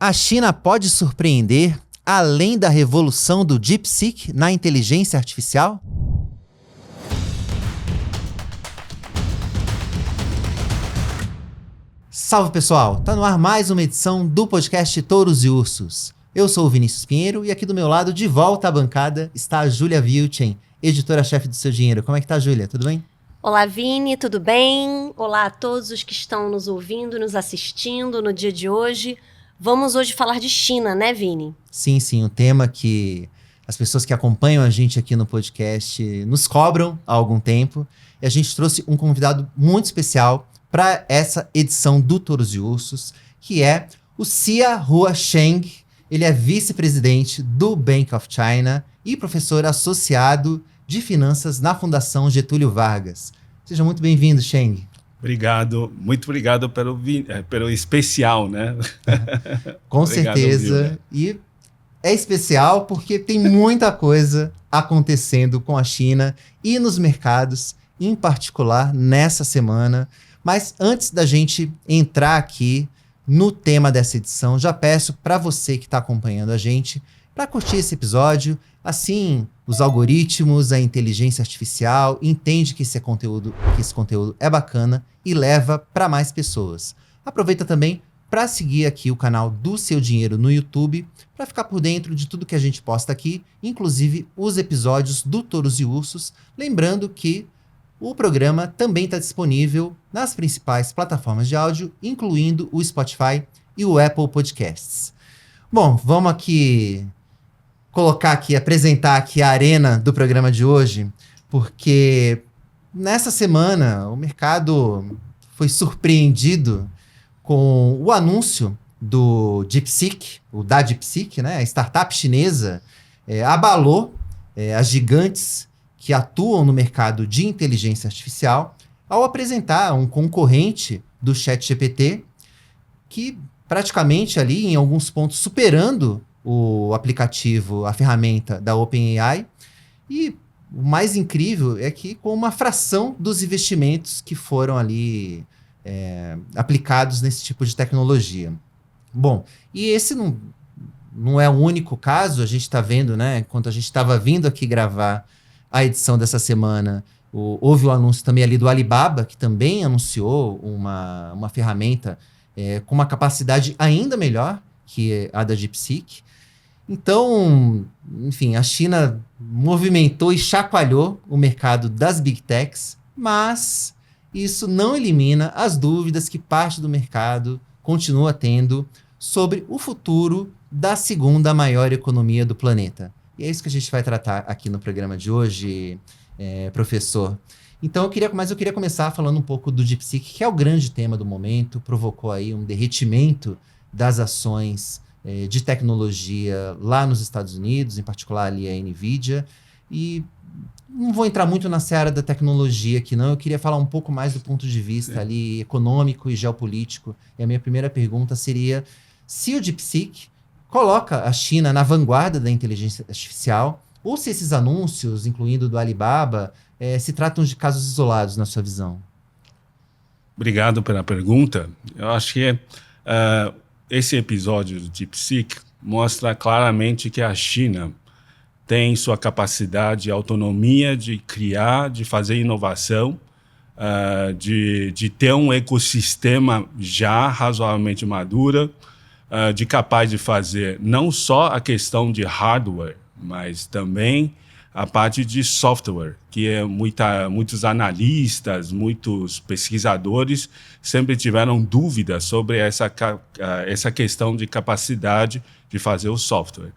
A China pode surpreender além da revolução do DeepSeek na inteligência artificial? Salve pessoal, tá no ar mais uma edição do podcast Touros e Ursos. Eu sou o Vinícius Pinheiro e aqui do meu lado, de volta à bancada, está a Júlia Vilchen, editora-chefe do Seu Dinheiro. Como é que tá, Júlia? Tudo bem? Olá, Vini, tudo bem? Olá a todos os que estão nos ouvindo, nos assistindo no dia de hoje. Vamos hoje falar de China, né, Vini? Sim, um tema que as pessoas que acompanham a gente aqui no podcast nos cobram há algum tempo. E a gente trouxe um convidado muito especial para essa edição do Touros e Ursos, que é o Sia-Hua Cheng. Ele é vice-presidente do Bank of China e professor associado de finanças na Fundação Getúlio Vargas. Seja muito bem-vindo, Cheng. Obrigado, muito obrigado pelo especial, né? Com Obrigado, certeza. E é especial porque tem muita coisa acontecendo com a China e nos mercados, em particular nessa semana. Mas antes da gente entrar aqui no tema dessa edição, já peço para você que está acompanhando a gente para curtir esse episódio. Assim, os algoritmos, a inteligência artificial entende que esse conteúdo é bacana e leva para mais pessoas. Aproveita também para seguir aqui o canal do Seu Dinheiro no YouTube para ficar por dentro de tudo que a gente posta aqui, inclusive os episódios do Touros e Ursos. Lembrando que o programa também está disponível nas principais plataformas de áudio, incluindo o Spotify e o Apple Podcasts. Bom, vamos aqui apresentar aqui a arena do programa de hoje, porque nessa semana o mercado foi surpreendido com o anúncio do DeepSeek, da DeepSeek, né? A startup chinesa abalou as gigantes que atuam no mercado de inteligência artificial ao apresentar um concorrente do ChatGPT que praticamente ali, em alguns pontos, superando o aplicativo, a ferramenta da OpenAI. E o mais incrível é que com uma fração dos investimentos que foram ali aplicados nesse tipo de tecnologia. Bom, e esse não é o único caso. A gente está vendo, né, enquanto a gente estava vindo aqui gravar a edição dessa semana, houve o anúncio também ali do Alibaba, que também anunciou uma ferramenta com uma capacidade ainda melhor que a da DeepSeek. Então, enfim, a China movimentou e chacoalhou o mercado das Big Techs, mas isso não elimina as dúvidas que parte do mercado continua tendo sobre o futuro da segunda maior economia do planeta. E é isso que a gente vai tratar aqui no programa de hoje, professor. Então, eu queria começar falando um pouco do DeepSeek, que é o grande tema do momento, provocou aí um derretimento das ações de tecnologia lá nos Estados Unidos, em particular ali a NVIDIA. E não vou entrar muito na seara da tecnologia aqui, não. Eu queria falar um pouco mais do ponto de vista ali econômico e geopolítico. E a minha primeira pergunta seria se o DeepSeek coloca a China na vanguarda da inteligência artificial, ou se esses anúncios, incluindo do Alibaba, se tratam de casos isolados, na sua visão. Obrigado pela pergunta. Eu acho que esse episódio do DeepSeek mostra claramente que a China tem sua capacidade e autonomia de criar, de fazer inovação, de ter um ecossistema já razoavelmente maduro, de capaz de fazer não só a questão de hardware, mas também a parte de software, que muitos analistas, muitos pesquisadores sempre tiveram dúvidas sobre essa questão de capacidade de fazer o software.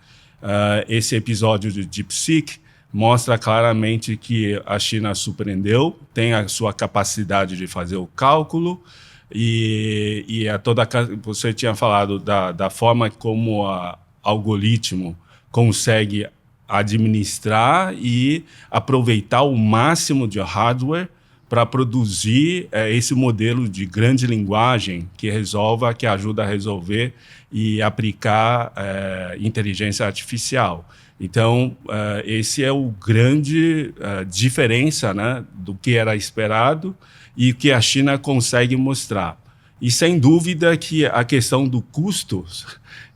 Esse episódio de DeepSeek mostra claramente que a China surpreendeu, tem a sua capacidade de fazer o cálculo, você tinha falado da forma como o algoritmo consegue administrar e aproveitar o máximo de hardware para produzir esse modelo de grande linguagem que ajuda a resolver e aplicar inteligência artificial. Então, esse é o grande diferença, né, do que era esperado e que a China consegue mostrar. E sem dúvida que a questão do custo,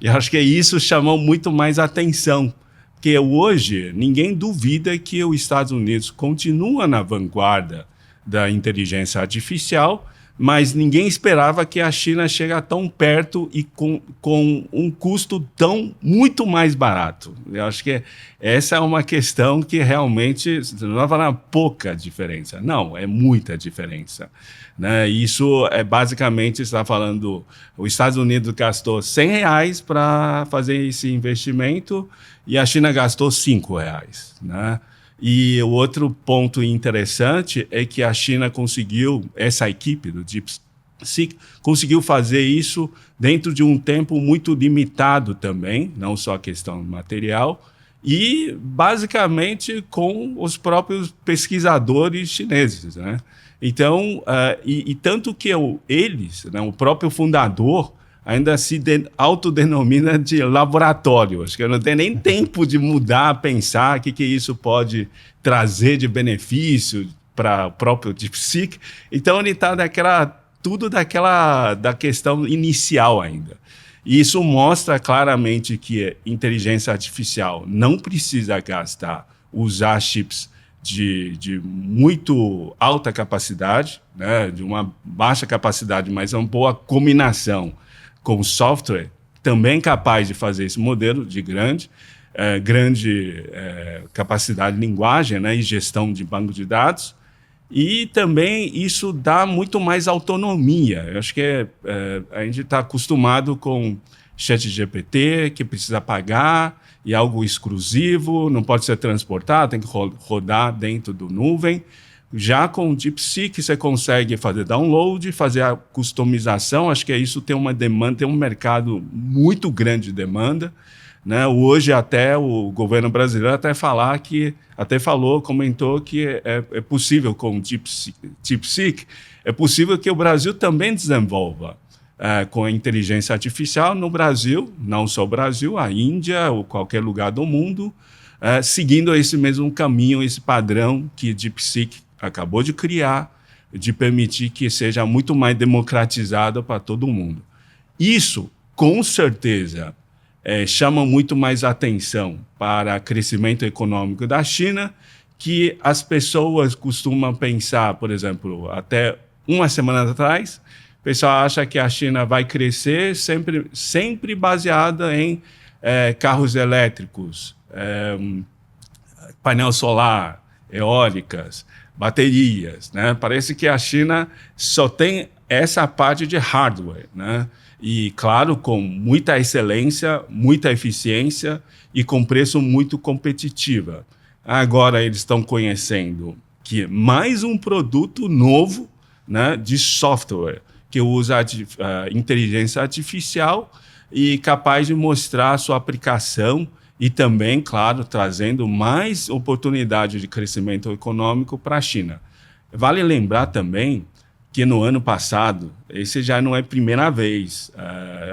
eu acho que isso chamou muito mais atenção. Porque hoje ninguém duvida que os Estados Unidos continua na vanguarda da inteligência artificial, mas ninguém esperava que a China chegasse tão perto e com um custo muito mais barato. Eu acho que essa é uma questão que realmente não vai falar pouca diferença. Não, é muita diferença. Né? Isso é basicamente, está falando, os Estados Unidos gastou R$100 para fazer esse investimento e a China gastou R$5. Né? E o outro ponto interessante é que a China conseguiu, essa equipe do DeepSeek, conseguiu fazer isso dentro de um tempo muito limitado também, não só a questão material, e basicamente com os próprios pesquisadores chineses. Né? Então, tanto que eles, né, o próprio fundador, ainda se autodenomina de laboratório. Acho que não tem nem tempo de mudar, pensar o que isso pode trazer de benefício para o próprio DeepSeek. Então, ele está da questão inicial ainda. E isso mostra claramente que inteligência artificial não precisa usar chips de muito alta capacidade, né, de uma baixa capacidade, mas uma boa combinação com software, também capaz de fazer esse modelo de grande capacidade de linguagem, né, e gestão de banco de dados. E também isso dá muito mais autonomia. Eu acho que a gente está acostumado com ChatGPT, que precisa pagar, e algo exclusivo, não pode ser transportado, tem que rodar dentro do nuvem. Já com o DeepSeek, você consegue fazer download, fazer a customização. Acho que isso tem uma demanda, tem um mercado muito grande de demanda. Né? Hoje, até o governo brasileiro comentou que é possível com o DeepSeek, é possível que o Brasil também desenvolva com a inteligência artificial no Brasil, não só o Brasil, a Índia ou qualquer lugar do mundo, seguindo esse mesmo caminho, esse padrão que o DeepSeek acabou de criar, de permitir que seja muito mais democratizado para todo mundo. Isso, com certeza, chama muito mais atenção para o crescimento econômico da China, que as pessoas costumam pensar, por exemplo, até uma semana atrás, o pessoal acha que a China vai crescer sempre baseada em carros elétricos, painel solar, eólicas, baterias. Né? Parece que a China só tem essa parte de hardware, né? E, claro, com muita excelência, muita eficiência e com preço muito competitivo. Agora eles estão conhecendo que mais um produto novo, né, de software, que usa inteligência artificial e capaz de mostrar a sua aplicação e também, claro, trazendo mais oportunidade de crescimento econômico para a China. Vale lembrar também que no ano passado, esse já não é a primeira vez,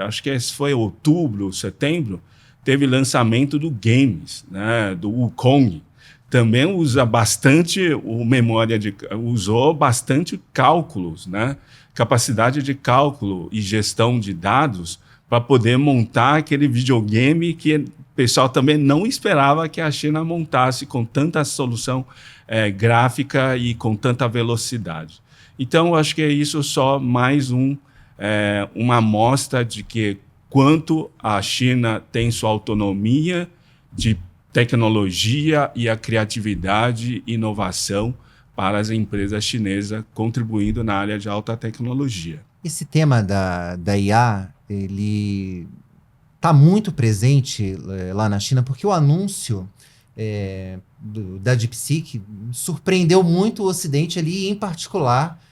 acho que esse foi outubro, setembro, teve lançamento do games, né, do Wukong. Também usa bastante usou bastante cálculos, né, capacidade de cálculo e gestão de dados para poder montar aquele videogame que o pessoal também não esperava que a China montasse com tanta solução gráfica e com tanta velocidade. Então, acho que é isso só mais uma amostra de que quanto a China tem sua autonomia de tecnologia e a criatividade e inovação para as empresas chinesas, contribuindo na área de alta tecnologia. Esse tema da IA, ele está muito presente lá na China, porque o anúncio da DeepSeek surpreendeu muito o Ocidente ali, em particular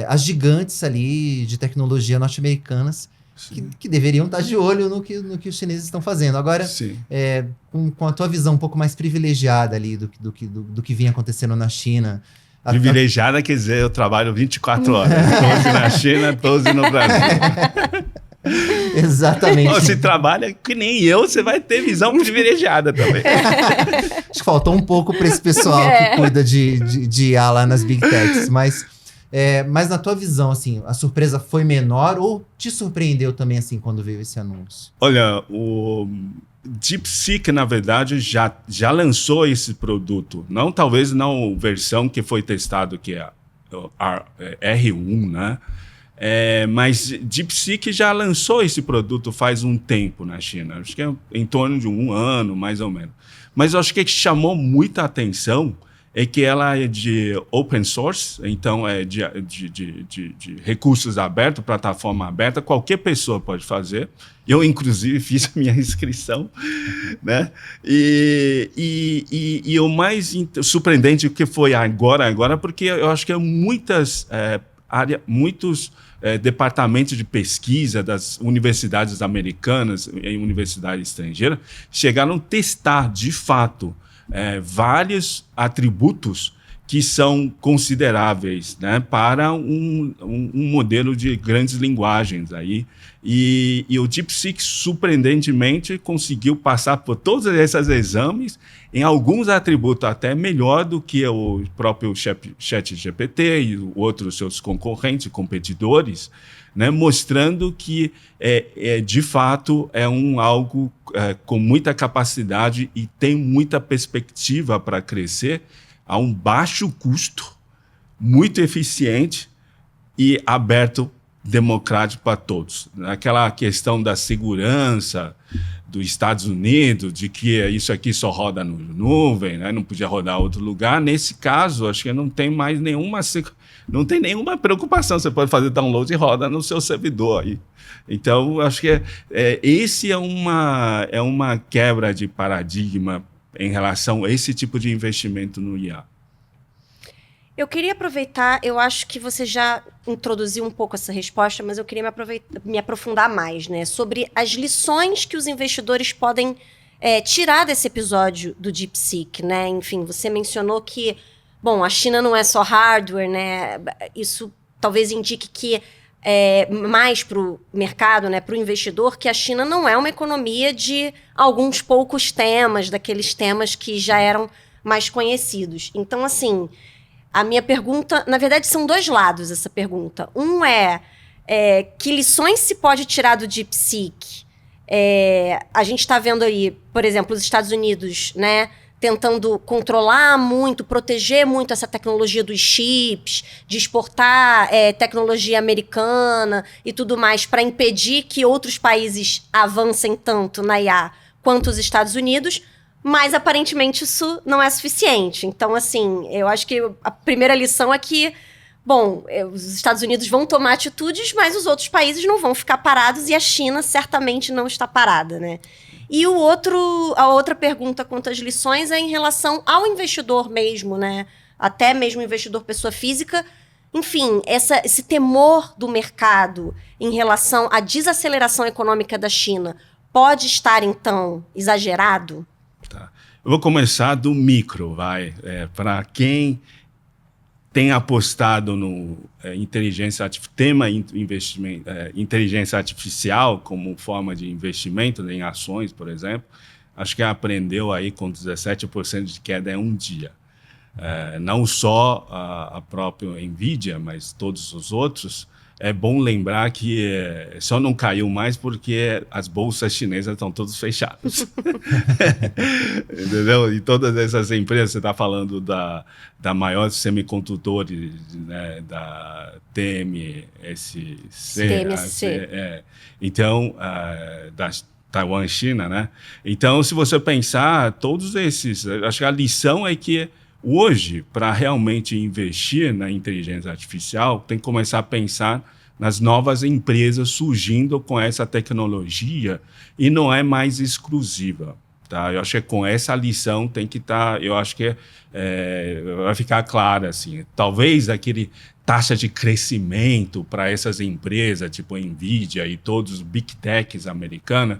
as gigantes ali de tecnologia norte-americanas, que deveriam estar de olho no que os chineses estão fazendo. Agora, com a tua visão um pouco mais privilegiada ali do que vinha acontecendo na China. Privilegiada quer dizer, eu trabalho 24 horas. 12 na China, 12 no Brasil. Exatamente. Você trabalha que nem eu, você vai ter visão privilegiada também. Acho que faltou um pouco para esse pessoal que cuida de IA lá nas Big Techs, mas Mas na tua visão, assim, a surpresa foi menor ou te surpreendeu também, assim, quando veio esse anúncio? Olha, o DeepSeek, na verdade, já lançou esse produto. Talvez não a versão que foi testado, que é a R1, né? Mas DeepSeek já lançou esse produto faz um tempo na China. Acho que é em torno de 1 ano, mais ou menos. Mas eu acho que chamou muita atenção é que ela é de open source, então é de recursos abertos, plataforma aberta, qualquer pessoa pode fazer. Eu, inclusive, fiz a minha inscrição, né? E o mais surpreendente que foi agora, porque eu acho que muitos departamentos de pesquisa das universidades americanas e universidades estrangeiras chegaram a testar, de fato, vários atributos que são consideráveis, né, para um modelo de grandes linguagens. Aí. E o DeepSeek, surpreendentemente, conseguiu passar por todos esses exames em alguns atributos até melhor do que o próprio ChatGPT e outros seus concorrentes, competidores, né, mostrando que, de fato, é algo com muita capacidade e tem muita perspectiva para crescer a um baixo custo, muito eficiente e aberto, democrático para todos. Aquela questão da segurança dos Estados Unidos, de que isso aqui só roda no nuvem, né, não podia rodar em outro lugar, nesse caso, acho que não tem mais nenhuma preocupação. Você pode fazer download e roda no seu servidor aí. Então, acho que esse é uma quebra de paradigma em relação a esse tipo de investimento no IA. Eu queria aproveitar, eu acho que você já introduziu um pouco essa resposta, mas eu queria me aprofundar mais, né, sobre as lições que os investidores podem tirar desse episódio do DeepSeek, né? Enfim, você mencionou que, bom, a China não é só hardware, né? Isso talvez indique que mais para o mercado, né, para o investidor, que a China não é uma economia de alguns poucos temas, daqueles temas que já eram mais conhecidos. Então, assim, a minha pergunta, na verdade, são dois lados essa pergunta. Um que lições se pode tirar do DeepSeek? A gente está vendo aí, por exemplo, os Estados Unidos, né, tentando controlar muito, proteger muito essa tecnologia dos chips, de exportar tecnologia americana e tudo mais para impedir que outros países avancem tanto na IA quanto os Estados Unidos, mas aparentemente isso não é suficiente. Então, assim, eu acho que a primeira lição é que, bom, os Estados Unidos vão tomar atitudes, mas os outros países não vão ficar parados e a China certamente não está parada, né? E a outra pergunta quanto às lições é em relação ao investidor mesmo, né? Até mesmo investidor pessoa física. Enfim, esse temor do mercado em relação à desaceleração econômica da China pode estar, então, exagerado? Tá. Eu vou começar do micro, para quem tem apostado no inteligência artificial como forma de investimento em ações, por exemplo, acho que aprendeu aí com 17% de queda em um dia. Não só a própria NVIDIA, mas todos os outros. É bom lembrar que só não caiu mais porque as bolsas chinesas estão todas fechadas. Entendeu? E todas essas empresas, você está falando da maior semicondutores, né, da TMSC. Então, da Taiwan, China, né? Então, se você pensar, todos esses... Acho que a lição é que hoje, para realmente investir na inteligência artificial, tem que começar a pensar nas novas empresas surgindo com essa tecnologia e não é mais exclusiva. Tá? Eu acho que com essa lição tem que estar... eu acho que vai ficar claro, assim, talvez aquele taxa de crescimento para essas empresas, tipo NVIDIA e todos os Big Techs americanas,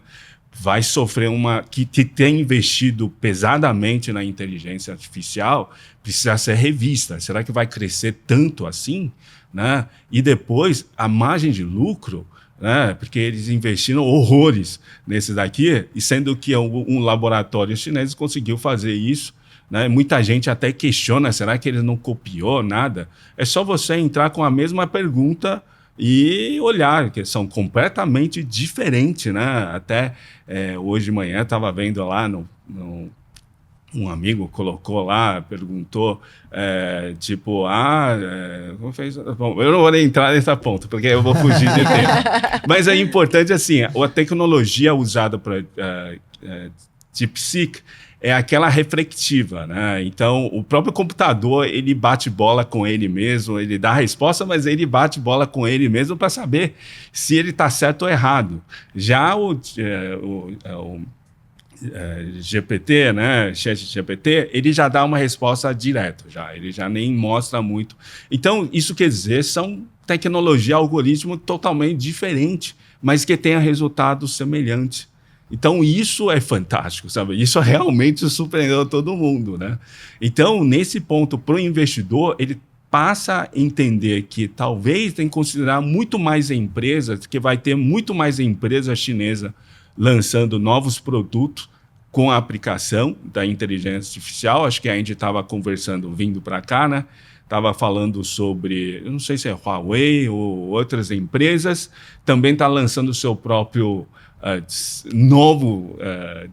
vai sofrer que tem investido pesadamente na inteligência artificial, precisa ser revista. Será que vai crescer tanto assim? Né? E depois, a margem de lucro, né? Porque eles investiram horrores nesse daqui, e sendo que um laboratório chinês conseguiu fazer isso né? Muita gente até questiona, será que ele não copiou nada? É só você entrar com a mesma pergunta e olhar, que são completamente diferentes, né? Até hoje de manhã estava vendo lá um amigo colocou lá, perguntou, como fez? Bom, eu não vou nem entrar nesse ponto, porque eu vou fugir de tempo. Mas é importante, assim, a tecnologia usada para DeepSeek é aquela reflexiva, né? Então, o próprio computador, ele bate bola com ele mesmo, ele dá a resposta, mas ele bate bola com ele mesmo para saber se ele está certo ou errado. Já o GPT, né, ChatGPT, ele já dá uma resposta direto, ele já nem mostra muito. Então, isso quer dizer, são tecnologia, algoritmo totalmente diferente, mas que tenha resultados semelhantes. Então, isso é fantástico, sabe? Isso realmente surpreendeu todo mundo, né? Então, nesse ponto, para o investidor, ele passa a entender que talvez tem que considerar muito mais empresas, que vai ter muito mais empresa chinesa lançando novos produtos com a aplicação da inteligência artificial. Acho que a gente estava conversando, vindo para cá, né? Estava falando sobre, eu não sei se é Huawei ou outras empresas, também está lançando o seu próprio novo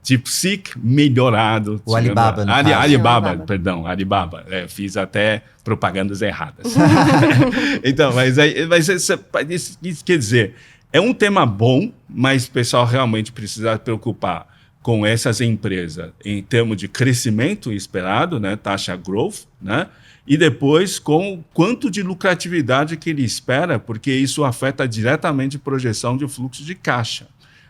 DeepSeek melhorado. O Alibaba, no Alibaba, perdão, Alibaba. Fiz até propagandas erradas. Então, mas isso quer dizer, é um tema bom, mas o pessoal realmente precisa se preocupar com essas empresas em termos de crescimento esperado, né, taxa growth, né, e depois com quanto de lucratividade que ele espera, porque isso afeta diretamente a projeção de fluxo de caixa,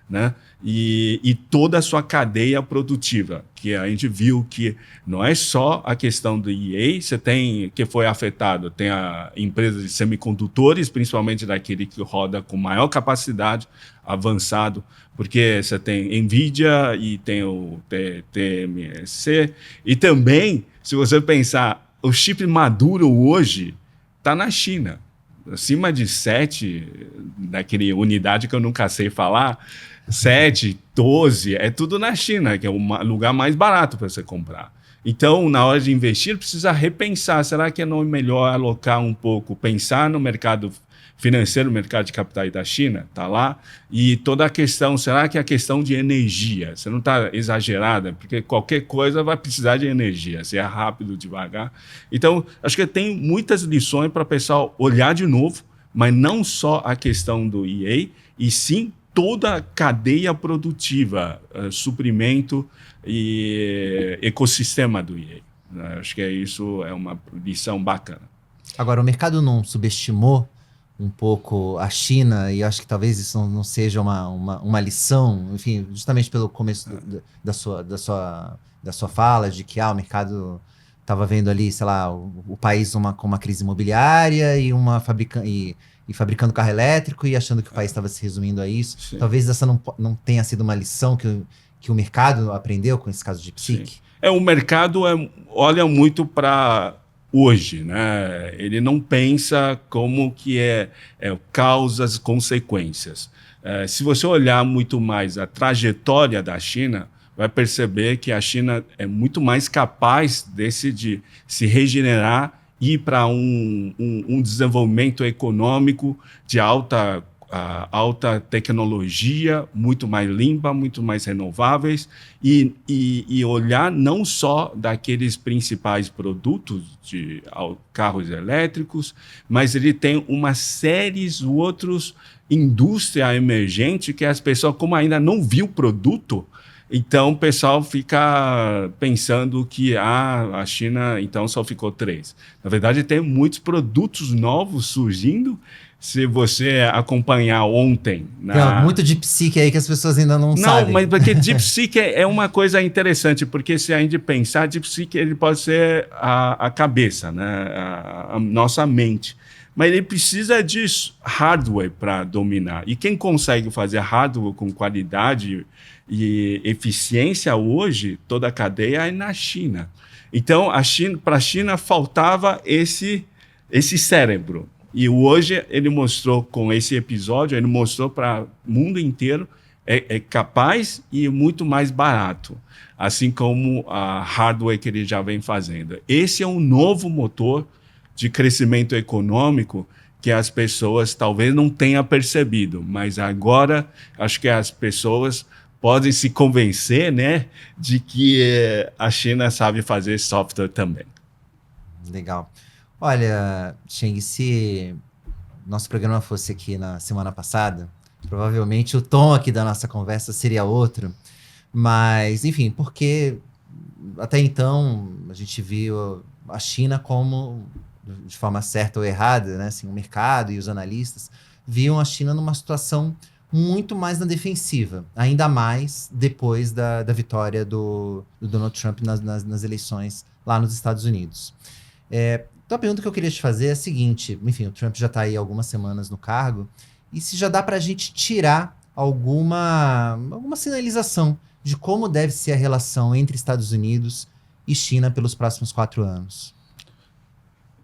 né, e toda a sua cadeia produtiva, que a gente viu que não é só a questão do EA, você tem, que foi afetado, tem a empresa de semicondutores, principalmente daquele que roda com maior capacidade, avançado, porque você tem NVIDIA e tem o TSMC, e também, se você pensar, o chip maduro hoje está na China, acima de 7, daquele unidade que eu nunca sei falar, 7, 12, é tudo na China, que é o lugar mais barato para você comprar. Então, na hora de investir, precisa repensar, será que não é melhor alocar um pouco, pensar no mercado financeiro, no mercado de capitais da China, está lá, e toda a questão, será que a questão de energia, você não está exagerada, porque qualquer coisa vai precisar de energia, se é rápido, devagar. Então, acho que tem muitas lições para o pessoal olhar de novo, mas não só a questão do EA, e sim toda a cadeia produtiva, suprimento e ecossistema do EA. Acho que isso é uma lição bacana. Agora, o mercado não subestimou um pouco a China, e acho que talvez isso não seja uma lição, enfim, justamente pelo começo da sua fala, de que o mercado estava vendo ali, sei lá, o país com uma crise imobiliária e fabricando carro elétrico e achando que o país estava se resumindo a isso. Sim. Talvez essa não tenha sido uma lição que o mercado aprendeu com esse caso de DeepSeek. O mercado olha muito para hoje, né? Ele não pensa como que é causas, consequências. Se você olhar muito mais a trajetória da China, vai perceber que a China é muito mais capaz de se regenerar, ir para um desenvolvimento econômico de alta tecnologia, muito mais limpa, muito mais renováveis, e olhar não só daqueles principais produtos de carros elétricos, mas ele tem uma série de outros indústria emergente que as pessoas, como ainda não viu o produto, então o pessoal fica pensando que a China então só ficou 3. Na verdade, tem muitos produtos novos surgindo. Se você acompanhar ontem... Tem muito DeepSeek aí que as pessoas ainda não sabem. Não, mas porque DeepSeek é uma coisa interessante, porque se a gente pensar, DeepSeek ele pode ser a cabeça, né? A nossa mente. Mas ele precisa de hardware para dominar. E quem consegue fazer hardware com qualidade e eficiência hoje, toda a cadeia é na China. Então, para a China faltava esse cérebro. E hoje ele mostrou, com esse episódio, ele mostrou para o mundo inteiro é capaz e muito mais barato, assim como a hardware que ele já vem fazendo. Esse é um novo motor de crescimento econômico que as pessoas talvez não tenham percebido, mas agora acho que as pessoas podem se convencer, né, de que a China sabe fazer software também. Legal. Olha, Cheng, se nosso programa fosse aqui na semana passada, provavelmente o tom aqui da nossa conversa seria outro. Mas, enfim, porque até então a gente viu a China como, de forma certa ou errada, né? Assim, o mercado e os analistas viam a China numa situação muito mais na defensiva, ainda mais depois da vitória do Donald Trump nas eleições lá nos Estados Unidos. Então a pergunta que eu queria te fazer é a seguinte, enfim, o Trump já está aí algumas semanas no cargo, e se já dá para a gente tirar alguma sinalização de como deve ser a relação entre Estados Unidos e China pelos próximos 4 anos?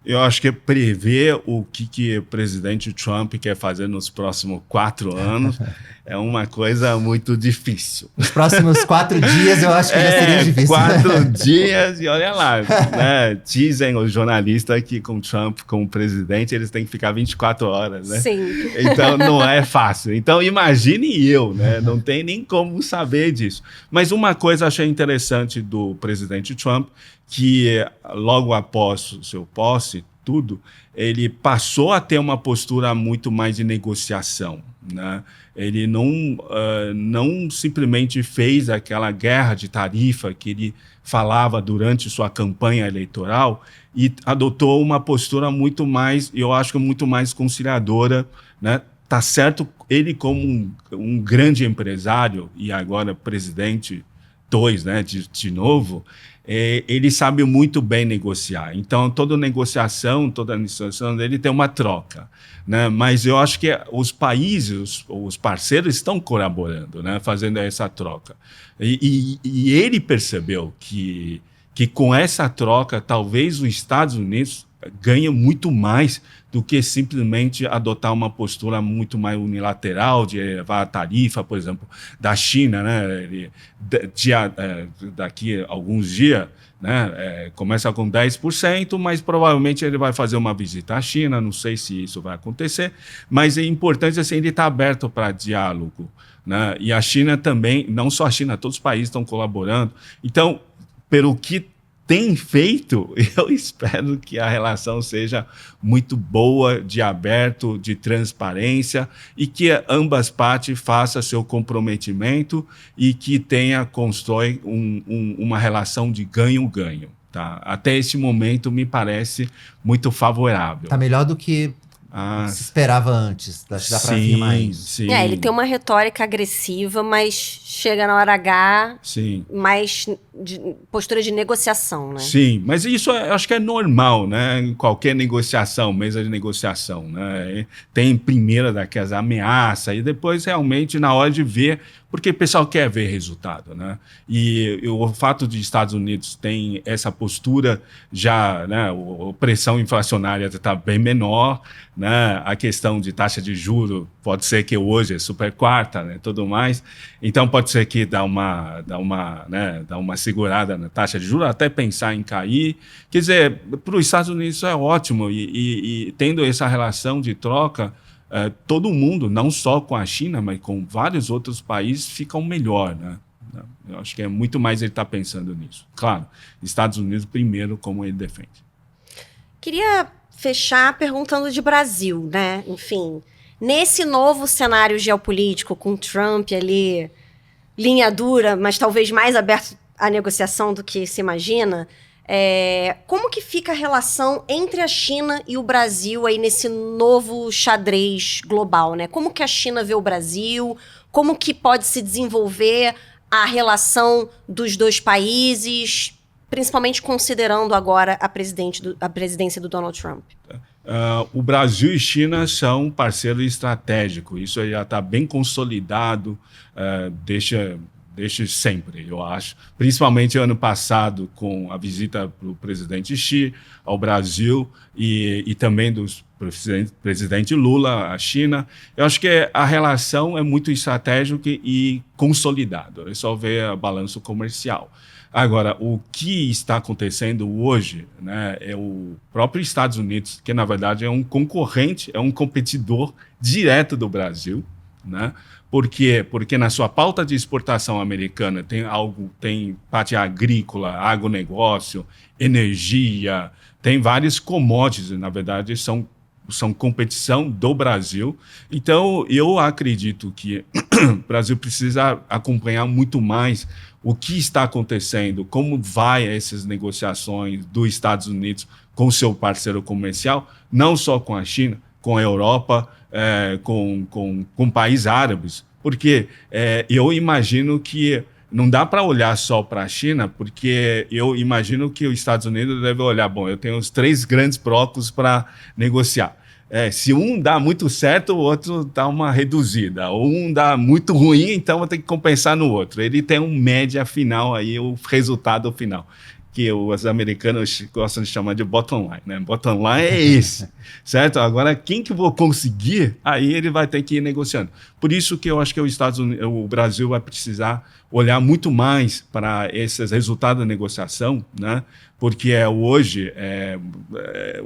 Eu acho que prever o que o presidente Trump quer fazer nos próximos 4 anos é uma coisa muito difícil. Nos próximos 4 dias eu acho que já seria difícil. 4 dias e olha lá, né? Dizem os jornalistas que com Trump como presidente eles têm que ficar 24 horas, né? Sim. Então não é fácil. Então imagine eu, né? Não tem nem como saber disso. Mas uma coisa eu achei interessante do presidente Trump, que logo após o seu posse, tudo, ele passou a ter uma postura muito mais de negociação, né? Ele não simplesmente fez aquela guerra de tarifa que ele falava durante sua campanha eleitoral e adotou uma postura muito mais, eu acho que muito mais conciliadora, né? Tá certo, ele como um grande empresário e agora presidente 2, né, de novo, ele sabe muito bem negociar. Então, toda negociação dele tem uma troca, né? Mas eu acho que os países, os parceiros estão colaborando, né, fazendo essa troca. E ele percebeu que com essa troca, talvez os Estados Unidos ganhem muito mais do que simplesmente adotar uma postura muito mais unilateral de elevar a tarifa, por exemplo, da China, né? Daqui a alguns dias, né? Começa com 10%, mas provavelmente ele vai fazer uma visita à China, não sei se isso vai acontecer, mas é importante assim, ele estar aberto para diálogo, né? E a China também, não só a China, todos os países estão colaborando. Então, pelo que tem feito, eu espero que a relação seja muito boa, de aberto, de transparência e que ambas partes façam seu comprometimento e que constrói uma relação de ganho-ganho. Tá? Até esse momento me parece muito favorável. Está melhor do que se esperava antes, dá para vir mais. Sim. Ele tem uma retórica agressiva, mas chega na hora H, sim, mais postura de negociação, né? Sim, mas isso eu acho que é normal, né? Em qualquer negociação, mesa de negociação, né? Tem primeiro daquelas ameaças e depois realmente na hora de ver, porque o pessoal quer ver resultado, né? E o fato de Estados Unidos tem essa postura já, né? A pressão inflacionária está bem menor, né? A questão de taxa de juros pode ser que hoje é super quarta, né? Tudo mais. Então pode ser que dá uma segurada na taxa de juros, até pensar em cair. Quer dizer, para os Estados Unidos isso é ótimo e tendo essa relação de troca, todo mundo, não só com a China, mas com vários outros países, ficam melhor, né? Eu acho que é muito mais ele estar pensando nisso. Claro, Estados Unidos primeiro, como ele defende. Queria fechar perguntando de Brasil, né? Enfim, nesse novo cenário geopolítico, com Trump ali, linha dura, mas talvez mais aberto à negociação do que se imagina, como que fica a relação entre a China e o Brasil aí nesse novo xadrez global, né? Como que a China vê o Brasil? Como que pode se desenvolver a relação dos dois países, principalmente considerando agora a presidência do Donald Trump? O Brasil e China são parceiros estratégicos. Isso já está bem consolidado desde sempre, eu acho. Principalmente ano passado, com a visita do presidente Xi ao Brasil e também do presidente Lula à China. Eu acho que a relação é muito estratégica e consolidada. É só ver o balanço comercial. Agora, o que está acontecendo hoje, né, é o próprio Estados Unidos, que na verdade é um concorrente, é um competidor direto do Brasil, né? Por quê? Porque na sua pauta de exportação americana tem parte agrícola, agronegócio, energia, tem vários commodities, na verdade são competição do Brasil. Então, eu acredito que o Brasil precisa acompanhar muito mais o que está acontecendo, como vai essas negociações dos Estados Unidos com seu parceiro comercial, não só com a China, com a Europa, com países árabes, porque eu imagino que não dá para olhar só para a China, porque eu imagino que os Estados Unidos devem olhar, bom, eu tenho os 3 grandes blocos para negociar. Se um dá muito certo, o outro dá uma reduzida. Ou um dá muito ruim, então vou ter que compensar no outro. Ele tem um média final aí, o resultado final, que os americanos gostam de chamar de bottom line, né? Bottom line é esse, certo? Agora, quem que vou conseguir, aí ele vai ter que ir negociando. Por isso que eu acho que o Brasil vai precisar olhar muito mais para esses resultados da negociação, né? Porque hoje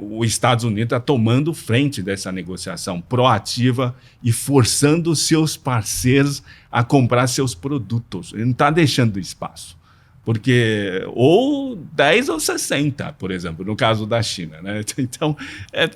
os Estados Unidos está tomando frente dessa negociação proativa e forçando seus parceiros a comprar seus produtos. Ele não está deixando espaço. Porque ou 10 ou 60, por exemplo, no caso da China, né? Então,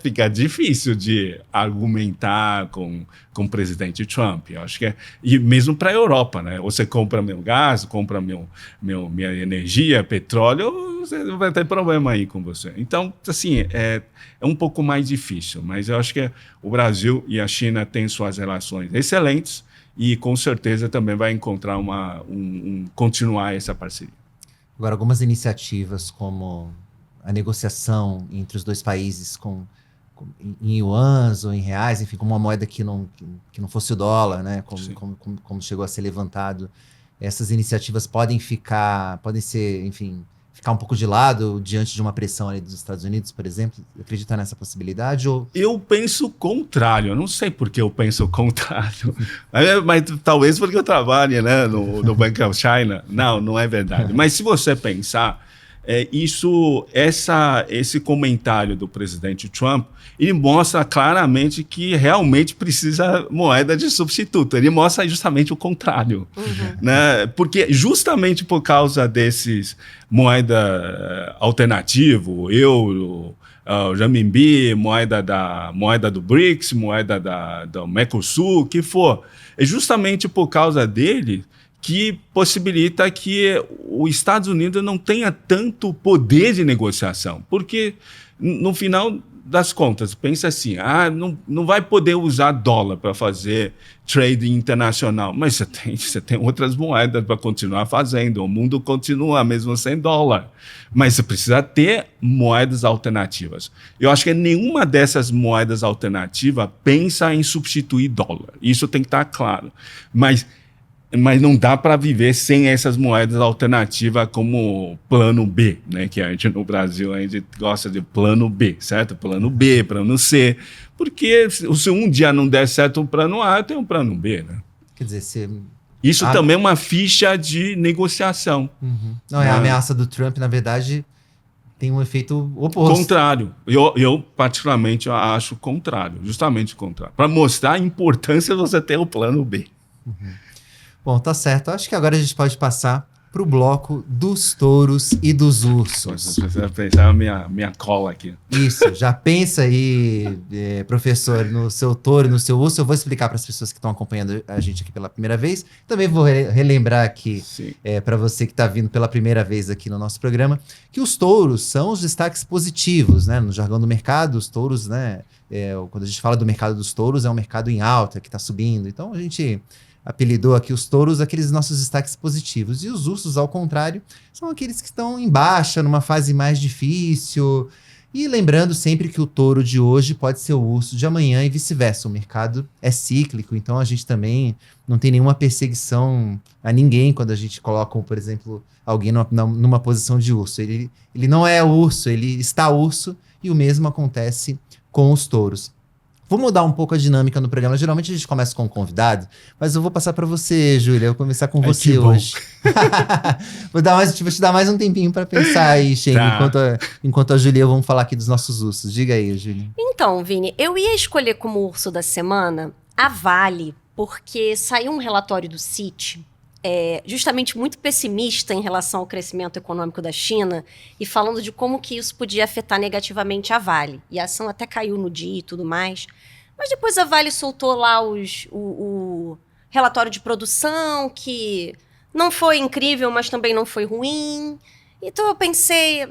fica difícil de argumentar com o presidente Trump. Eu acho que e mesmo para a Europa, né? Você compra meu gás, compra minha energia, petróleo, você vai ter problema aí com você. Então, assim, é um pouco mais difícil, mas eu acho que o Brasil e a China têm suas relações excelentes, e com certeza também vai encontrar continuar essa parceria. Agora, algumas iniciativas como a negociação entre os dois países em yuans ou em reais, enfim, com uma moeda que não fosse o dólar, né? Como chegou a ser levantado, essas iniciativas podem ser, enfim, ficar um pouco de lado diante de uma pressão ali dos Estados Unidos, por exemplo? Acredita nessa possibilidade? Ou... Eu penso o contrário. Eu não sei por que eu penso o contrário. mas talvez porque eu trabalho, né, no Bank of China. Não é verdade. Mas se você pensar, esse comentário do presidente Trump, ele mostra claramente que realmente precisa moeda de substituto. Ele mostra justamente o contrário. Né? Porque justamente por causa desses moeda alternativo, euro, renminbi, moeda do BRICS, moeda do Mercosul, o que for, é justamente por causa dele que possibilita que os Estados Unidos não tenha tanto poder de negociação. Porque, no final das contas, pensa assim, não vai poder usar dólar para fazer trade internacional, mas você tem outras moedas para continuar fazendo, o mundo continua mesmo sem dólar, mas você precisa ter moedas alternativas. Eu acho que nenhuma dessas moedas alternativas pensa em substituir dólar, isso tem que estar claro, mas não dá para viver sem essas moedas alternativas como plano B, né? Que a gente no Brasil a gente gosta de plano B, certo? Plano B, plano C, porque se um dia não der certo o plano A, eu tenho um plano B, né? Quer dizer, isso também é uma ficha de negociação. Não, a ameaça do Trump, na verdade, tem um efeito oposto. Contrário. Eu particularmente, acho o contrário, justamente o contrário. Para mostrar a importância de você ter o plano B. Bom, tá certo. Acho que agora a gente pode passar para o bloco dos touros e dos ursos. Você vai pensar minha cola aqui. Isso, já pensa aí, professor, no seu touro e no seu urso. Eu vou explicar para as pessoas que estão acompanhando a gente aqui pela primeira vez. Também vou relembrar aqui, para você que está vindo pela primeira vez aqui no nosso programa, que os touros são os destaques positivos, né? No jargão do mercado, os touros, né? Quando a gente fala do mercado dos touros, é um mercado em alta, que está subindo. Então, a gente apelidou aqui os touros, aqueles nossos destaques positivos. E os ursos, ao contrário, são aqueles que estão em baixa, numa fase mais difícil. E lembrando sempre que o touro de hoje pode ser o urso de amanhã e vice-versa. O mercado é cíclico, então a gente também não tem nenhuma perseguição a ninguém quando a gente coloca, por exemplo, alguém numa posição de urso. Ele não é urso, ele está urso, e o mesmo acontece com os touros. Vou mudar um pouco a dinâmica no programa. Geralmente a gente começa com um convidado, mas eu vou passar para você, Júlia. Eu vou começar com você hoje. Vou te dar mais um tempinho para pensar aí, Shane, enquanto a Júlia vamos falar aqui dos nossos ursos. Diga aí, Júlia. Então, Vini, eu ia escolher como urso da semana a Vale, porque saiu um relatório do CIT, justamente muito pessimista em relação ao crescimento econômico da China e falando de como que isso podia afetar negativamente a Vale. E a ação até caiu no dia e tudo mais. Mas depois a Vale soltou lá o relatório de produção, que não foi incrível, mas também não foi ruim. Então eu pensei,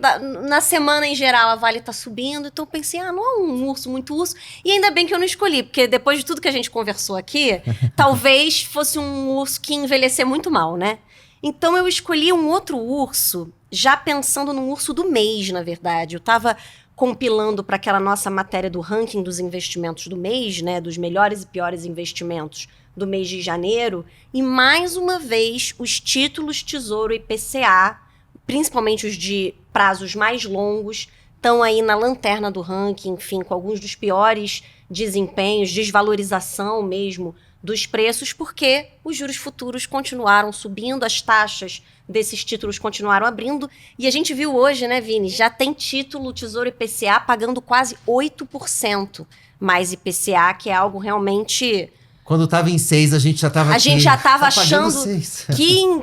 na semana em geral a Vale tá subindo, então eu pensei, não é um urso, muito urso. E ainda bem que eu não escolhi, porque depois de tudo que a gente conversou aqui, talvez fosse um urso que ia envelhecer muito mal, né? Então eu escolhi um outro urso, já pensando no urso do mês, na verdade. Eu tava compilando para aquela nossa matéria do ranking dos investimentos do mês, né? Dos melhores e piores investimentos do mês de janeiro. E mais uma vez, os títulos Tesouro IPCA, principalmente os de prazos mais longos, estão aí na lanterna do ranking, enfim, com alguns dos piores desempenhos, desvalorização mesmo dos preços, porque os juros futuros continuaram subindo, as taxas desses títulos continuaram abrindo, e a gente viu hoje, né, Vini, já tem título Tesouro IPCA pagando quase 8% mais IPCA, que é algo realmente... Quando estava em 6, a gente já estava A gente já estava achando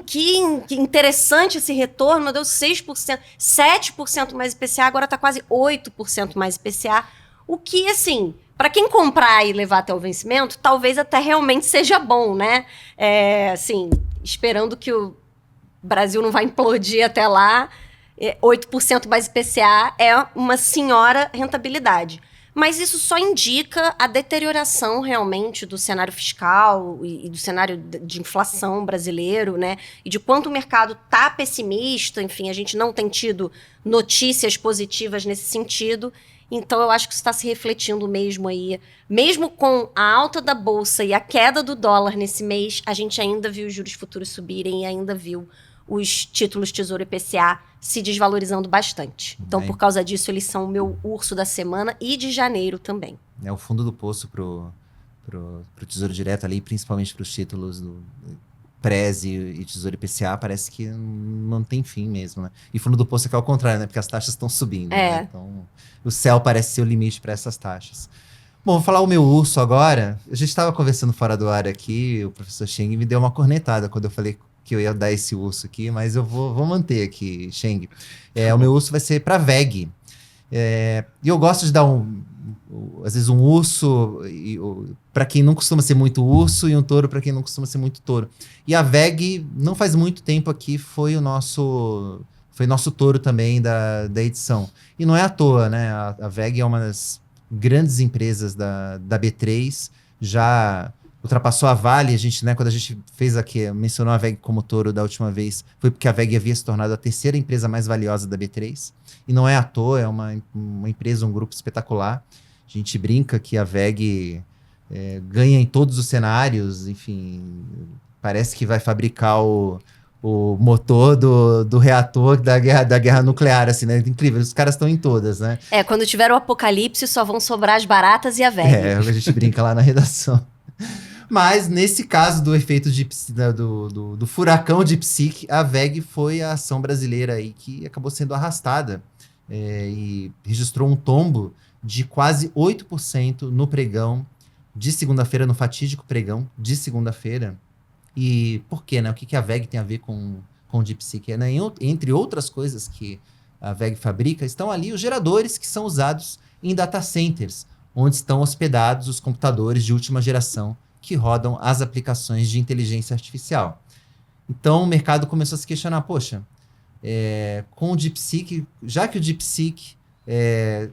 que interessante esse retorno, deu 6%, 7% mais IPCA, agora está quase 8% mais IPCA. O que, assim, para quem comprar e levar até o vencimento, talvez até realmente seja bom, né? Assim, esperando que o Brasil não vai implodir até lá, 8% mais IPCA é uma senhora rentabilidade. Mas isso só indica a deterioração realmente do cenário fiscal e do cenário de inflação brasileiro, né? E de quanto o mercado está pessimista, enfim, a gente não tem tido notícias positivas nesse sentido. Então, eu acho que isso está se refletindo mesmo aí. Mesmo com a alta da Bolsa e a queda do dólar nesse mês, a gente ainda viu os juros futuros subirem e ainda viu os títulos Tesouro IPCA se desvalorizando bastante. Então, por causa disso, eles são o meu urso da semana e de janeiro também. É o fundo do poço pro Tesouro Direto ali, principalmente para os títulos do Prez e Tesouro IPCA, parece que não tem fim mesmo, né? E fundo do poço é que é o contrário, né? Porque as taxas estão subindo, né? Então, o céu parece ser o limite para essas taxas. Bom, vou falar o meu urso agora. A gente estava conversando fora do ar aqui, o professor Cheng me deu uma cornetada quando eu falei que eu ia dar esse urso aqui, mas eu vou manter aqui, Cheng. O meu urso vai ser para VEG. E eu gosto de dar às vezes um urso para quem não costuma ser muito urso e um touro para quem não costuma ser muito touro. E a VEG, não faz muito tempo aqui, foi nosso touro também da edição. E não é à toa, né? A VEG é uma das grandes empresas da B3, já ultrapassou a Vale. A gente, né, quando a gente fez aqui, mencionou a VEG como touro da última vez, foi porque a VEG havia se tornado a terceira empresa mais valiosa da B3. E não é à toa, é uma empresa, um grupo espetacular. A gente brinca que a VEG ganha em todos os cenários, enfim, parece que vai fabricar o motor do reator da guerra nuclear, assim, né? Incrível, os caras estão em todas, né? Quando tiver o apocalipse, só vão sobrar as baratas e a VEG. A gente brinca lá na redação. Mas, nesse caso do efeito do furacão de psique, a VEG foi a ação brasileira aí que acabou sendo arrastada e registrou um tombo de quase 8% no pregão de segunda-feira, no fatídico pregão de segunda-feira. E por quê, né? O que a VEG tem a ver com o DeepSeek? Né? Entre outras coisas que a VEG fabrica, estão ali os geradores que são usados em data centers, onde estão hospedados os computadores de última geração que rodam as aplicações de inteligência artificial. Então, o mercado começou a se questionar, poxa, com o DeepSeek, já que o DeepSeek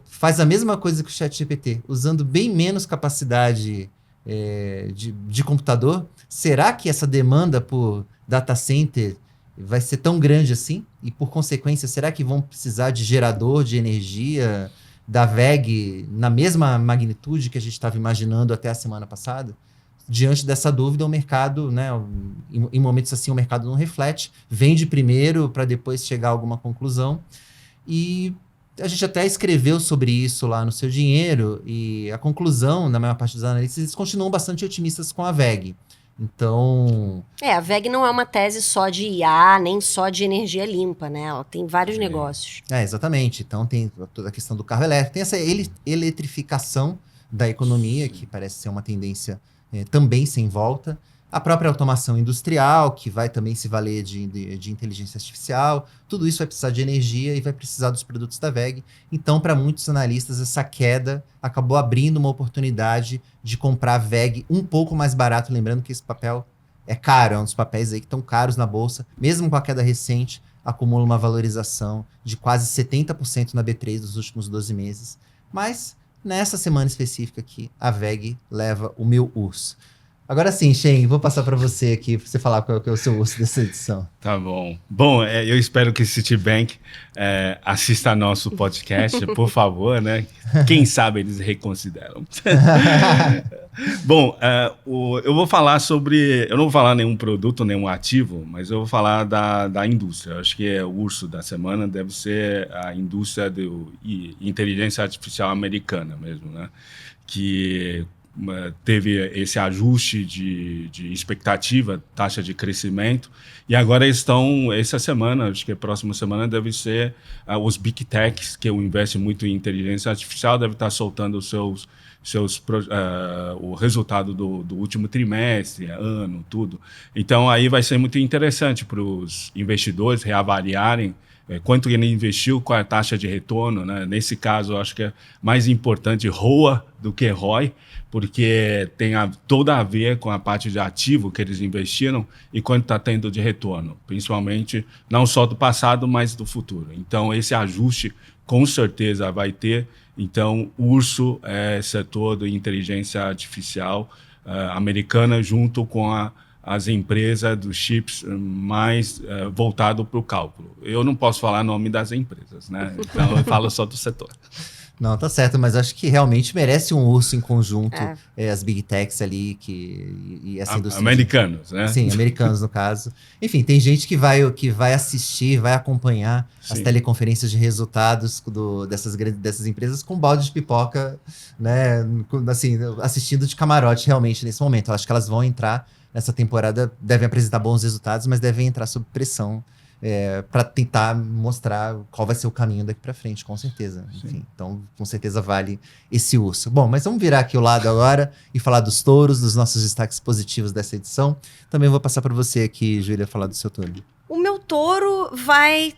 faz a mesma coisa que o ChatGPT, usando bem menos capacidade de computador, será que essa demanda por data center vai ser tão grande assim? E, por consequência, será que vão precisar de gerador de energia, da VEG na mesma magnitude que a gente estava imaginando até a semana passada? Diante dessa dúvida, o mercado, né, em momentos assim, o mercado não reflete, vende primeiro para depois chegar a alguma conclusão. E a gente até escreveu sobre isso lá no Seu Dinheiro, e a conclusão, da maior parte dos analistas, eles continuam bastante otimistas com a VEG. Então... A VEG não é uma tese só de IA, nem só de energia limpa, né? Ela tem vários negócios. Exatamente. Então tem toda a questão do carro elétrico, tem essa eletrificação da economia, que parece ser uma tendência também sem volta. A própria automação industrial, que vai também se valer de inteligência artificial. Tudo isso vai precisar de energia e vai precisar dos produtos da VEG. Então, para muitos analistas, essa queda acabou abrindo uma oportunidade de comprar a VEG um pouco mais barato. Lembrando que esse papel é caro, é um dos papéis aí que estão caros na Bolsa. Mesmo com a queda recente, acumula uma valorização de quase 70% na B3 dos últimos 12 meses. Mas, nessa semana específica aqui, a VEG leva o meu urso. Agora sim, Shen, vou passar para você aqui, para você falar qual é o seu urso dessa edição. Tá bom. Bom, eu espero que Citibank assista nosso podcast, por favor, né? Quem sabe eles reconsideram. Bom, eu vou falar sobre... Eu não vou falar nenhum produto, nenhum ativo, mas eu vou falar da indústria. Eu acho que o urso da semana deve ser a indústria de inteligência artificial americana mesmo, né? Que... teve esse ajuste de expectativa, taxa de crescimento, e agora estão, essa semana, acho que a próxima semana deve ser os Big Techs, que investe muito em inteligência artificial, deve estar soltando o resultado do último trimestre, ano, tudo. Então aí vai ser muito interessante para os investidores reavaliarem quanto ele investiu, qual é a taxa de retorno, né? Nesse caso, eu acho que é mais importante ROA do que ROI, porque tem toda a ver com a parte de ativo que eles investiram e quanto está tendo de retorno, principalmente não só do passado, mas do futuro. Então, esse ajuste com certeza vai ter. Então, o urso é setor de inteligência artificial americana junto com as empresas dos chips mais voltado para o cálculo. Eu não posso falar o nome das empresas, né? Então eu falo só do setor. Não, tá certo, mas acho que realmente merece um urso em conjunto, as Big Techs ali, e essa indústria. Americanos, né? Sim, americanos no caso. Enfim, tem gente que vai assistir, vai acompanhar as teleconferências de resultados dessas empresas com balde de pipoca, né? Assim, assistindo de camarote realmente nesse momento. Eu acho que elas vão entrar nessa temporada, devem apresentar bons resultados, mas devem entrar sob pressão para tentar mostrar qual vai ser o caminho daqui para frente, com certeza. Enfim, então, com certeza vale esse urso. Bom, mas vamos virar aqui o lado agora e falar dos touros, dos nossos destaques positivos dessa edição. Também vou passar para você aqui, Júlia, falar do seu touro. O meu touro vai...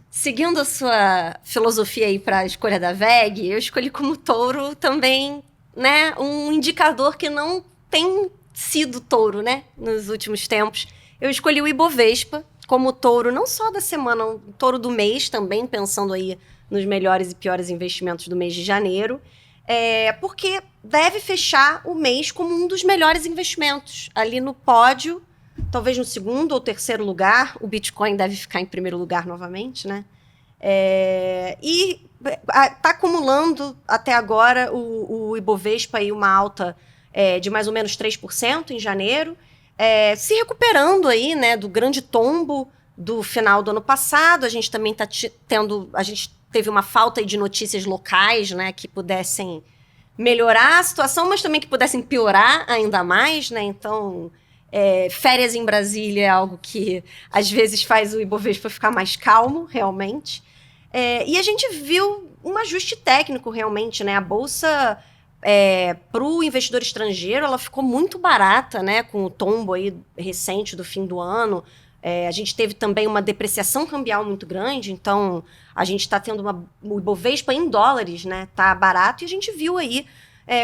Seguindo a sua filosofia aí para a escolha da VEG, eu escolhi como touro também, né, um indicador que não tem sido touro, né, nos últimos tempos. Eu escolhi o Ibovespa como touro, não só da semana, um touro do mês também, pensando aí nos melhores e piores investimentos do mês de janeiro, porque deve fechar o mês como um dos melhores investimentos. Ali no pódio, talvez no segundo ou terceiro lugar, o Bitcoin deve ficar em primeiro lugar novamente, né? E está acumulando até agora o Ibovespa aí uma alta de mais ou menos 3% em janeiro, se recuperando aí, né, do grande tombo do final do ano passado. A gente também está a gente teve uma falta aí de notícias locais, né, que pudessem melhorar a situação, mas também que pudessem piorar ainda mais, né? Então, férias em Brasília é algo que às vezes faz o Ibovespa ficar mais calmo, realmente. E a gente viu um ajuste técnico, realmente, né? A Bolsa, para o investidor estrangeiro, ela ficou muito barata, né? Com o tombo aí recente do fim do ano. A gente teve também uma depreciação cambial muito grande, então a gente está tendo o Ibovespa em dólares, né? Tá barato, e a gente viu aí,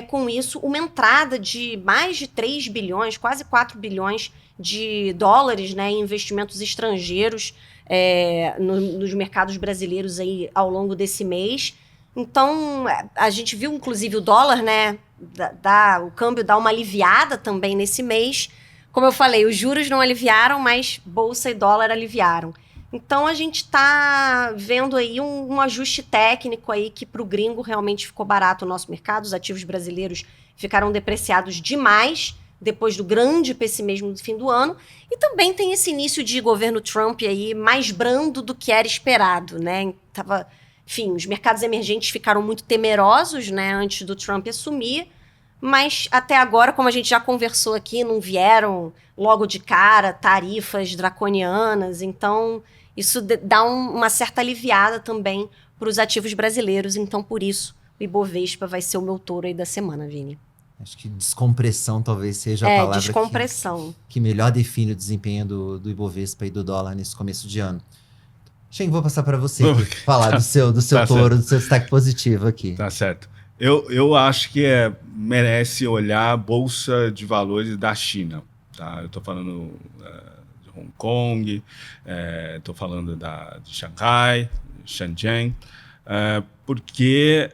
com isso, uma entrada de mais de 3 bilhões, quase 4 bilhões de dólares, né, em investimentos estrangeiros nos mercados brasileiros aí ao longo desse mês. Então, a gente viu, inclusive, o dólar, né, o câmbio dá uma aliviada também nesse mês. Como eu falei, os juros não aliviaram, mas bolsa e dólar aliviaram. Então a gente está vendo aí um ajuste técnico aí que para o gringo realmente ficou barato o nosso mercado. Os ativos brasileiros ficaram depreciados demais depois do grande pessimismo do fim do ano. E também tem esse início de governo Trump aí mais brando do que era esperado, né? Enfim, os mercados emergentes ficaram muito temerosos, né, antes do Trump assumir. Mas até agora, como a gente já conversou aqui, não vieram logo de cara tarifas draconianas. Então, isso dá uma certa aliviada também para os ativos brasileiros. Então, por isso, o Ibovespa vai ser o meu touro aí da semana, Vini. Acho que descompressão talvez seja a palavra descompressão. Que melhor define o desempenho do Ibovespa e do dólar nesse começo de ano. Shen, vou passar para você falar do seu Tá touro, certo. do seu destaque positivo aqui. Tá certo. Eu acho que merece olhar a Bolsa de Valores da China. Tá? Eu estou falando de Hong Kong, estou falando de Xangai, Shenzhen, porque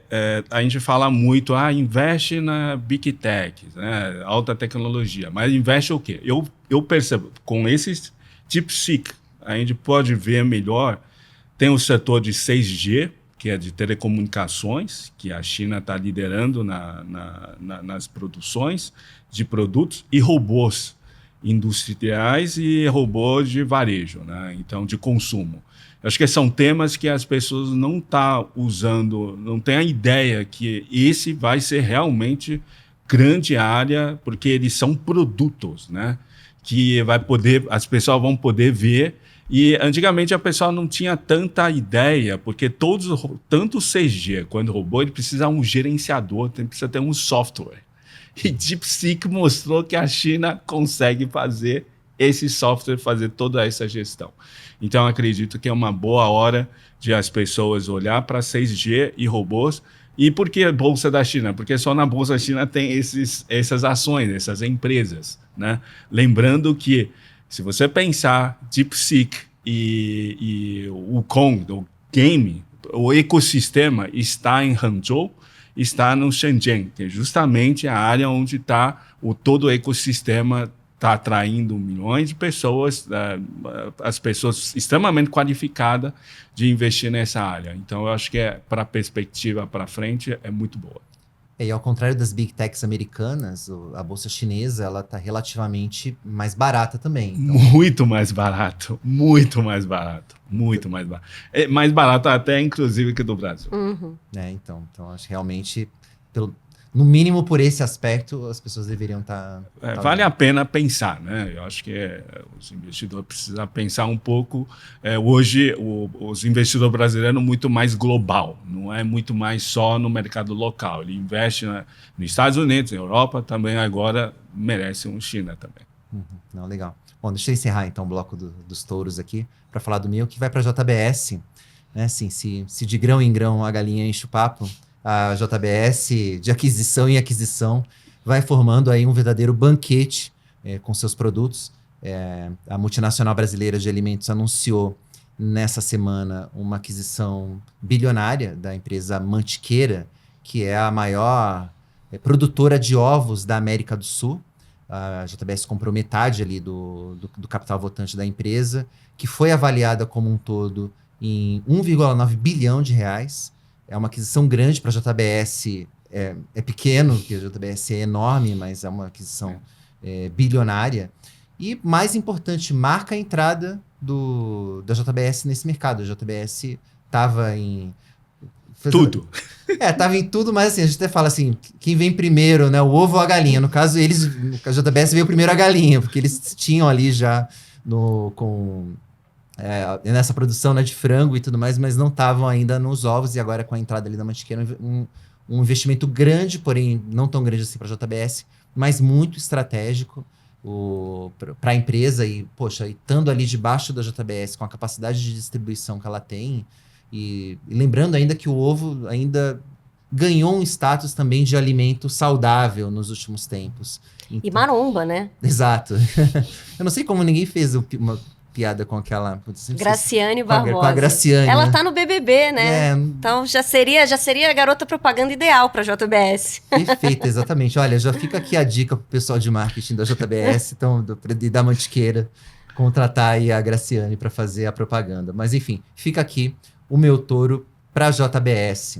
a gente fala muito, investe na Big Tech, né, alta tecnologia, mas investe o quê? Eu percebo, com esses DeepSeek, a gente pode ver melhor, tem o setor de 6G, que é de telecomunicações, que a China está liderando nas produções de produtos, e robôs industriais e robôs de varejo, né? Então, de consumo. Eu acho que são temas que as pessoas não estão usando, não têm a ideia que esse vai ser realmente grande área, porque eles são produtos, né? Que as pessoas vão poder ver. E antigamente a pessoa não tinha tanta ideia, porque tanto o 6G quanto o robô, ele precisa de um gerenciador, precisa ter um software. E DeepSeek mostrou que a China consegue fazer esse software, fazer toda essa gestão. Então, acredito que é uma boa hora de as pessoas olhar para 6G e robôs. E por que a Bolsa da China? Porque só na Bolsa da China tem essas ações, essas empresas, né? Lembrando que se você pensar DeepSeek e o Kong, o game, o ecossistema está em Hangzhou, está no Shenzhen, que é justamente a área onde está todo o ecossistema, está atraindo milhões de pessoas, as pessoas extremamente qualificadas de investir nessa área. Então, eu acho que para a perspectiva para frente é muito boa. E ao contrário das Big Techs americanas, a bolsa chinesa ela está relativamente mais barata também. Então... Muito mais barato, muito mais barato, muito mais barato. É mais barato até, inclusive, que do Brasil. Uhum. Então acho que realmente, no mínimo por esse aspecto, as pessoas deveriam estar... Vale a pena pensar, né? Eu acho que os investidores precisam pensar um pouco. Hoje, os investidores brasileiros são muito mais global, não é muito mais só no mercado local. Ele investe nos Estados Unidos, na Europa, também agora merece China também. Não, legal. Bom, deixa eu encerrar então o bloco dos touros aqui, para falar do meu, que vai para a JBS. Né? Assim, se de grão em grão a galinha enche o papo, a JBS, de aquisição em aquisição, vai formando aí um verdadeiro banquete com seus produtos. A multinacional brasileira de alimentos anunciou nessa semana uma aquisição bilionária da empresa Mantiqueira, que é a maior produtora de ovos da América do Sul. A JBS comprou metade ali do capital votante da empresa, que foi avaliada como um todo em 1,9 bilhão de reais. É uma aquisição grande para a JBS, é pequeno, porque a JBS é enorme, mas é uma aquisição bilionária. E, mais importante, marca a entrada da JBS nesse mercado. A JBS estava em... Tudo. Estava em tudo, mas assim, a gente até fala assim, quem vem primeiro, né, o ovo ou a galinha? No caso, a JBS veio primeiro a galinha, porque eles tinham ali já nessa produção, né, de frango e tudo mais, mas não estavam ainda nos ovos, e agora com a entrada ali da Mantiqueira, um investimento grande, porém não tão grande assim para a JBS, mas muito estratégico para a empresa, e estando ali debaixo da JBS, com a capacidade de distribuição que ela tem, e lembrando ainda que o ovo ainda ganhou um status também de alimento saudável nos últimos tempos. Então, e maromba, né? Exato. Eu não sei como ninguém fez uma piada com aquela... Graciane Barbosa. Com a Graciane. Ela tá no BBB, né? Então já seria a garota propaganda ideal para a JBS. Perfeito, exatamente. Olha, já fica aqui a dica pro pessoal de marketing da JBS e da Mantiqueira. contratar aí a Graciane para fazer a propaganda. Mas enfim, fica aqui o meu touro para JBS.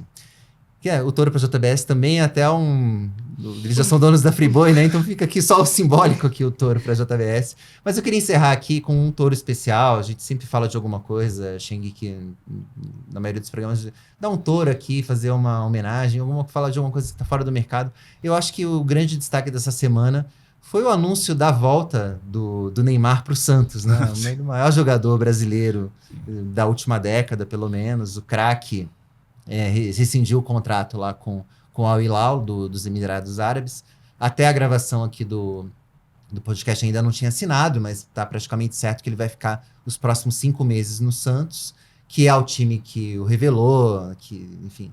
Que o touro para JBS também é até um... Eles já são donos da Friboi, né? Então fica aqui só o simbólico aqui, o touro para JBS. Mas eu queria encerrar aqui com um touro especial. A gente sempre fala de alguma coisa, Xengui, que na maioria dos programas dá um touro aqui, fazer uma homenagem, falar de alguma coisa que está fora do mercado. Eu acho que o grande destaque dessa semana foi o anúncio da volta do Neymar para o Santos, né? O maior jogador brasileiro da última década, pelo menos, o craque. Rescindiu o contrato lá com o Al Hilal dos Emirados Árabes. Até a gravação aqui do podcast ainda não tinha assinado, mas está praticamente certo que ele vai ficar os próximos 5 meses no Santos, que é o time que o revelou, que, enfim,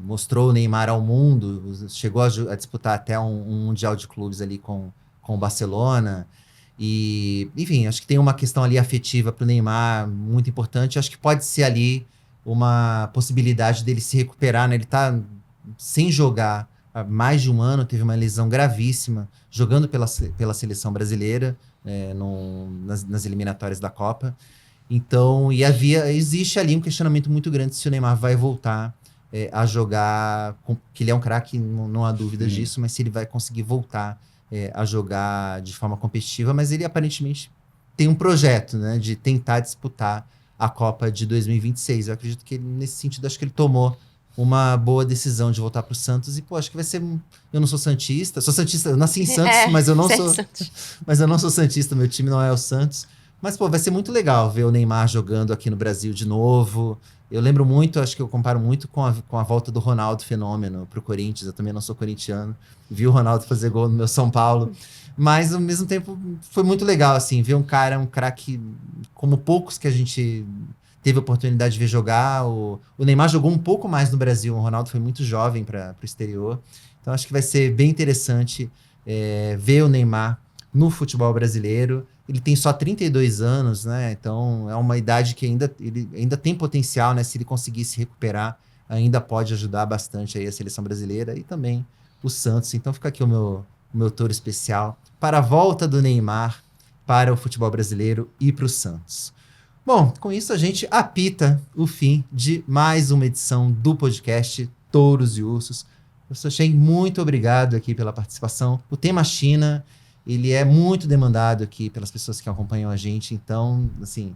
mostrou o Neymar ao mundo, chegou a disputar até um Mundial de Clubes ali com o Barcelona. E, enfim, acho que tem uma questão ali afetiva para o Neymar muito importante. Acho que pode ser ali uma possibilidade dele se recuperar, né? Ele tá sem jogar há mais de um ano, teve uma lesão gravíssima, jogando pela seleção brasileira, nas eliminatórias da Copa. Então, existe ali um questionamento muito grande se o Neymar vai voltar a jogar, que ele é um craque, não há dúvidas disso, mas se ele vai conseguir voltar a jogar de forma competitiva. Mas ele aparentemente tem um projeto, né, de tentar disputar a Copa de 2026. Eu acredito que nesse sentido, acho que ele tomou uma boa decisão de voltar para o Santos. E, pô, acho que vai ser... Eu não sou santista. Sou santista, eu nasci em Santos, mas eu não sou... Mas eu não sou santista, meu time não é o Santos. Mas, pô, vai ser muito legal ver o Neymar jogando aqui no Brasil de novo. Eu lembro muito, acho que eu comparo muito com a volta do Ronaldo Fenômeno pro Corinthians. Eu também não sou corintiano. Vi o Ronaldo fazer gol no meu São Paulo. Mas, ao mesmo tempo, foi muito legal, assim, ver um craque como poucos que a gente teve a oportunidade de ver jogar. O Neymar jogou um pouco mais no Brasil, o Ronaldo foi muito jovem para o exterior. Então, acho que vai ser bem interessante ver o Neymar no futebol brasileiro. Ele tem só 32 anos, né? Então, é uma idade que ele ainda tem potencial, né? Se ele conseguir se recuperar, ainda pode ajudar bastante aí a seleção brasileira e também o Santos. Então, fica aqui o meu touro especial para a volta do Neymar para o futebol brasileiro e para o Santos. Bom, com isso a gente apita o fim de mais uma edição do podcast Touros e Ursos. Professor Shen, muito obrigado aqui pela participação. O tema China, ele é muito demandado aqui pelas pessoas que acompanham a gente, então, assim,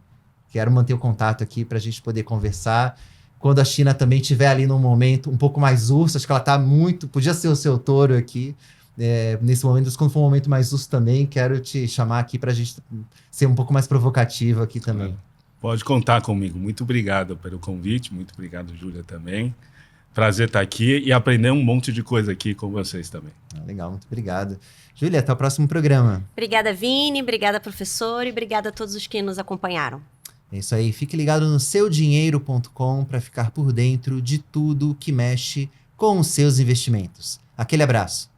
quero manter o contato aqui para a gente poder conversar. Quando a China também estiver ali num momento um pouco mais urso, acho que ela está muito... Podia ser o seu touro aqui, nesse momento, quando for um momento mais urso também, quero te chamar aqui para a gente ser um pouco mais provocativo aqui também. Pode contar comigo. Muito obrigado pelo convite, muito obrigado, Júlia, também. Prazer estar aqui e aprender um monte de coisa aqui com vocês também. Legal, muito obrigado. Júlia, até o próximo programa. Obrigada, Vini, obrigada, professor, e obrigada a todos os que nos acompanharam. É isso aí, fique ligado no seudinheiro.com para ficar por dentro de tudo que mexe com os seus investimentos. Aquele abraço.